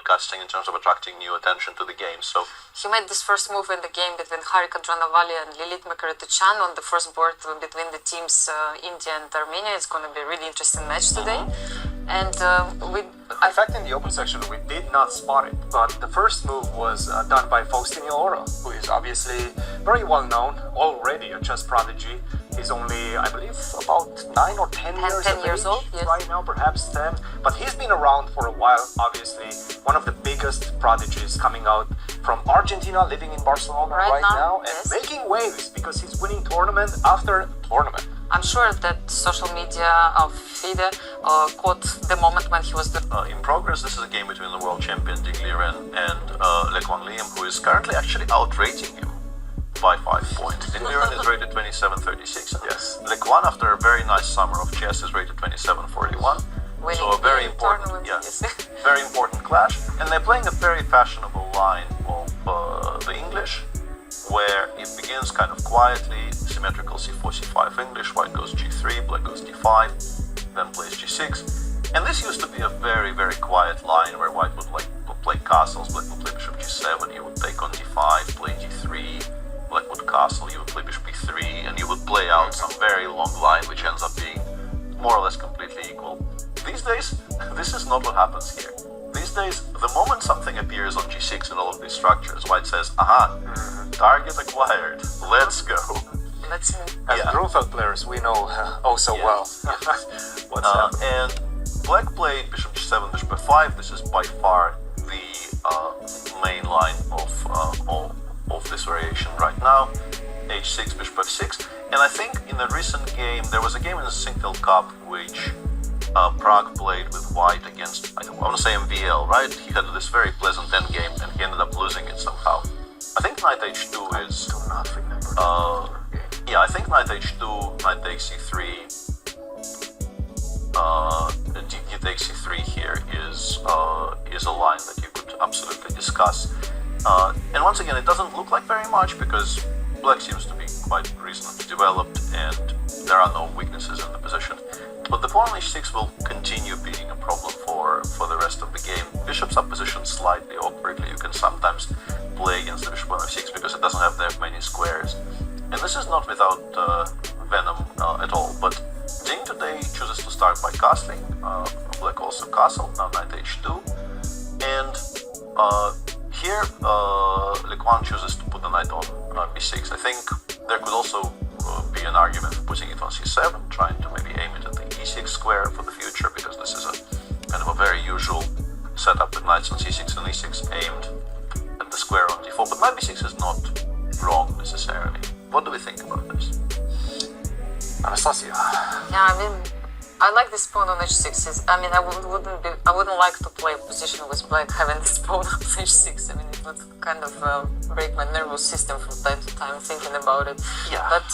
broadcasting, in terms of attracting new attention to the game. So he made this first move in the game between Harika Dranavali and Lilit Makaretuchan on the first board between the teams India and Armenia. It's going to be a really interesting match today. And in fact, in the open section, we did not spot it, but the first move was done by Faustini Oro, who is obviously very well known, already a chess prodigy. He's only, I believe, about 9 or 10 years old, yes. Right now, perhaps 10. But he's been around for a while, obviously. One of the biggest prodigies coming out from Argentina, living in Barcelona right now and yes. making waves because he's winning tournament after tournament. I'm sure that social media of FIDE caught the moment when he was in progress. This is a game between the world champion Liren and Quang Liem, who is currently actually outrating him by 5 points. Liren is rated 27-36. Yes. Lequan, after a very nice summer of chess, is rated 27-41. So a very important, very important clash. And they're playing a very fashionable line of the English, where it begins kind of quietly, symmetrical c4, c5 English, white goes g3, black goes d5, then plays g6. And this used to be a very, very quiet line where white would play castles, black would play bishop g7, you would take on d5, play g3, black would castle, you would play bishop b3, and you would play out some very long line which ends up being more or less completely equal. These days, this is not what happens here. These days, the moment something appears on g6 in all of these structures, white says, aha, target acquired, let's go. Let's move. As Grunfeld players, we know well what's happening. And black played bishop g7, bishop f5. This is by far the main line of this variation right now. h6, bishop f6. And I think in the recent game, there was a game in the Sinfield Cup which Prague played with white against, I want to say MVL, right? He had this very pleasant endgame and he ended up losing it somehow. I think knight h2 is... I do not remember. Yeah, I think knight h2, knight takes c3, d takes c3 here is a line that you could absolutely discuss. And once again, it doesn't look like very much because black seems to be quite reasonably developed and there are no weaknesses in the position. But the pawn on h6 will continue being a problem for the rest of the game. Bishops are positioned slightly awkwardly. You can sometimes play against the bishop on f6 because it doesn't have that many squares. And this is not without venom at all. But Ding today chooses to start by castling. Black also castled, now knight h2. And here Lequan chooses to put the knight on b6. I think there could also be an argument for putting it on c7, trying to maybe aim it at the e6 square for the future, because this is a kind of a very usual setup with knights on c6 and e6 aimed at the square on d4. But knight b6 is not wrong necessarily. What do we think about this? Anastasia. Yeah, I mean, I like this pawn on h6. I mean, I wouldn't like to play a position with black having this pawn on h6. I mean, it would kind of break my nervous system from time to time thinking about it. Yeah. But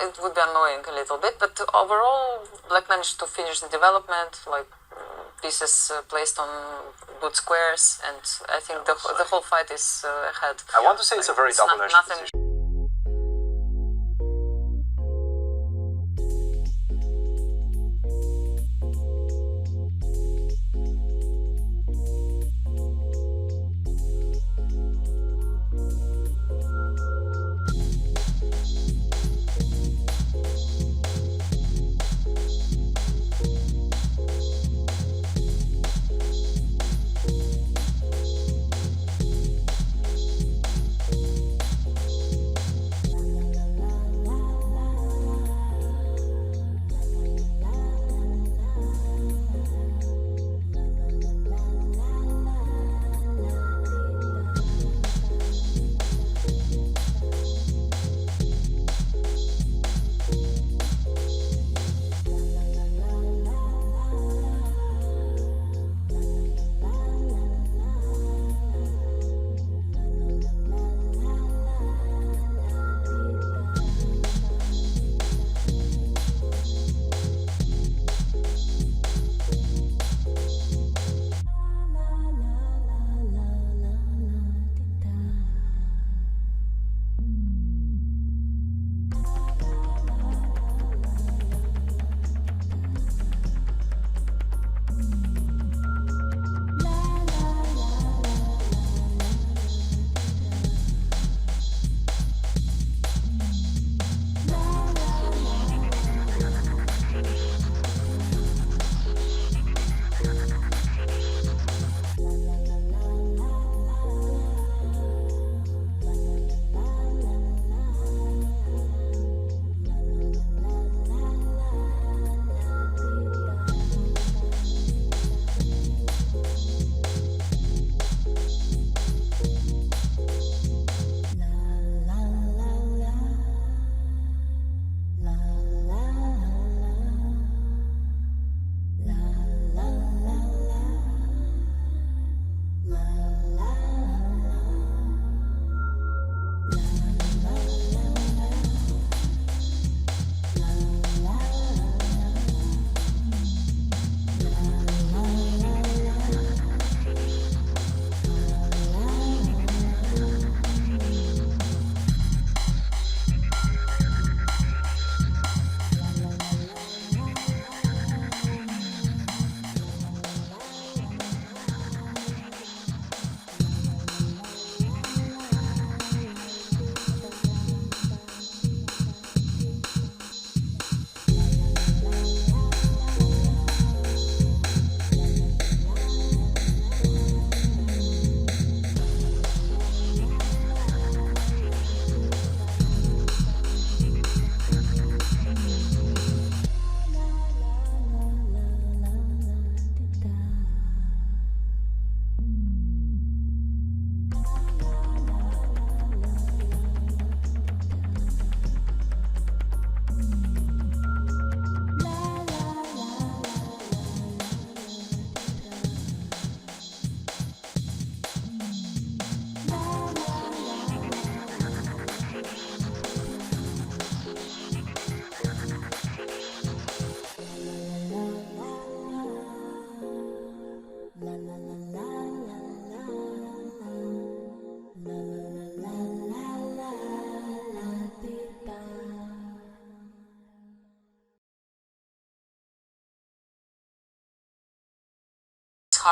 it would be annoying a little bit. But overall, black managed to finish the development, like pieces placed on good squares, and I think the whole fight is ahead. I want to say it's a very double-edged position.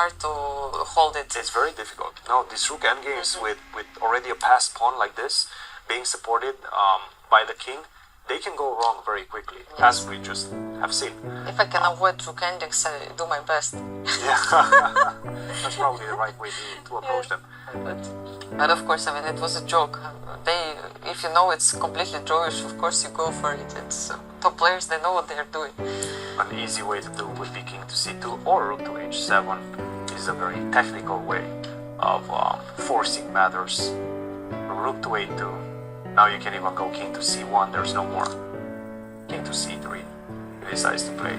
hard to hold it. It's very difficult. No, these rook endgames with already a passed pawn like this, being supported by the king, they can go wrong very quickly, as we just have seen. If I can avoid rook endings, I do my best. Yeah, that's probably the right way to approach them. But of course, I mean, it was a joke. If you know it's completely drawish, of course you go for it. It's top players, they know what they're doing. An easy way to do would be king to c2 or rook to h7 is a very technical way of forcing matters. Rook to a2. Now you can even go king to c1. There's no more. King to c3. He decides to play.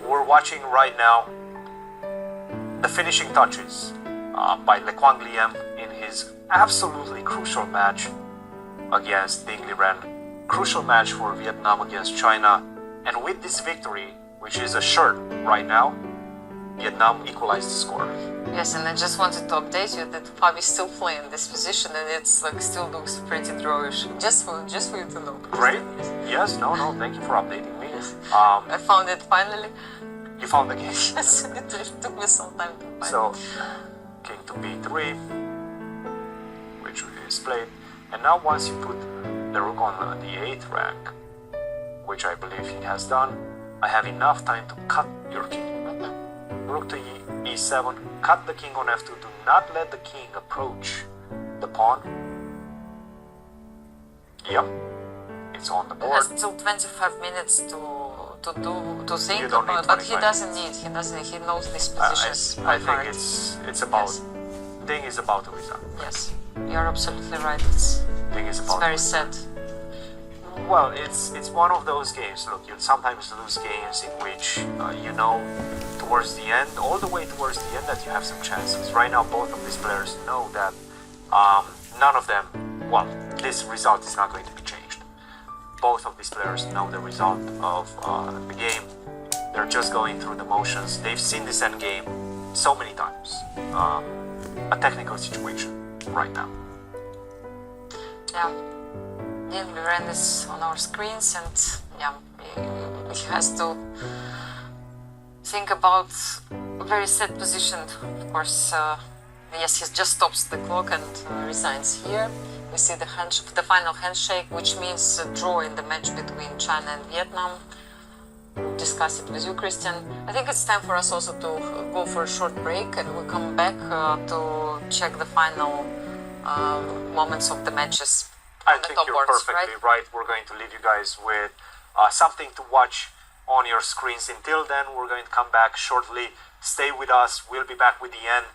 We're watching right now the finishing touches by Quang Liem in his absolutely crucial match against Liren. Crucial match for Vietnam against China. And with this victory, which is a shirt right now, Vietnam equalized the score. Yes, and I just wanted to update you that Fabi is still playing this position, and it's like still looks pretty drawish. Just for you to know. Great. Yes. No. Thank you for updating me. I found it finally. You found the game. Yes, it took me some time to find. So, king to b3, which is played, and now once you put the rook on the 8th rank, which I believe he has done, I have enough time to cut your king. Rook to e7, cut the king on f2, do not let the king approach the pawn. Yep, it's on the He board. has still 25 minutes to think You don't need about, but he 25 doesn't need. He knows these positions I by think heart. it's about, Yes. thing is about to resign. Yes, you're absolutely right. It's Thing is about to very resign. sad. Well, it's one of those games. Look, you sometimes lose games in which you know towards the end, all the way towards the end, that you have some chances. Right now, both of these players know that none of them, well, this result is not going to be changed. Both of these players know the result of the game. They're just going through the motions. They've seen this end game so many times. A technical situation right now. Yeah. Liren is on our screens, and yeah, he has to think about a very set position. Of course, yes, he just stops the clock and resigns here. We see the final handshake, which means a draw in the match between China and Vietnam. We'll discuss it with you, Christian. I think it's time for us also to go for a short break, and we'll come back to check the final moments of the matches. I think you're perfectly right. We're going to leave you guys with something to watch on your screens. Until then, we're going to come back shortly. Stay with us. We'll be back with the end.